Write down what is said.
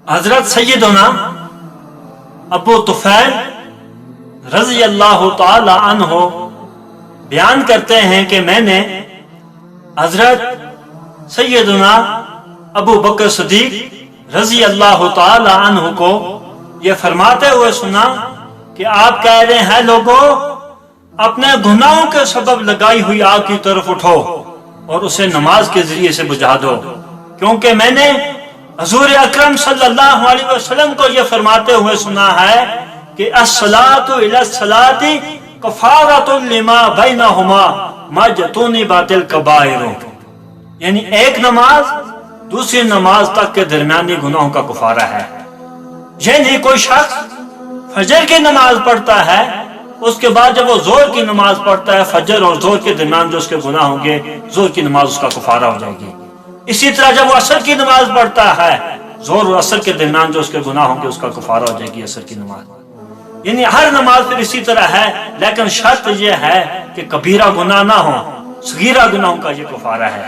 حضرت سیدنا ابو طفیل رضی اللہ تعالی عنہ بیان کرتے ہیں کہ میں نے حضرت سیدنا ابو بکر صدیق رضی اللہ تعالی عنہ کو یہ فرماتے ہوئے سنا کہ آپ کہہ رہے ہیں لوگوں اپنے گناہوں کے سبب لگائی ہوئی آگ کی طرف اٹھو اور اسے نماز کے ذریعے سے بجھا دو، کیونکہ میں نے حضور اکرم صلی اللہ علیہ وسلم کو یہ فرماتے ہوئے سنا ہے کہ الصلاۃ الی الصلاۃ کفارۃ لما بینہما ما جتنبت الکبائر، یعنی ایک نماز دوسری نماز تک کے درمیانی گناہوں کا کفارہ ہے۔ یعنی کوئی شخص فجر کی نماز پڑھتا ہے، اس کے بعد جب وہ زور کی نماز پڑھتا ہے، فجر اور زور کے درمیان جو اس کے گناہ ہوں گے، زور کی نماز اس کا کفارہ ہو جائے گی۔ اسی طرح جب وہ عصر کی نماز پڑھتا ہے، زور اور عصر کے درمیان جو اس کے گناہ ہوں گے اس کا کفارہ ہو جائے گی عصر کی نماز۔ یعنی ہر نماز پھر اسی طرح ہے، لیکن شرط یہ ہے کہ کبیرہ گناہ نہ ہو، صغیرہ گناہوں کا یہ کفارہ ہے۔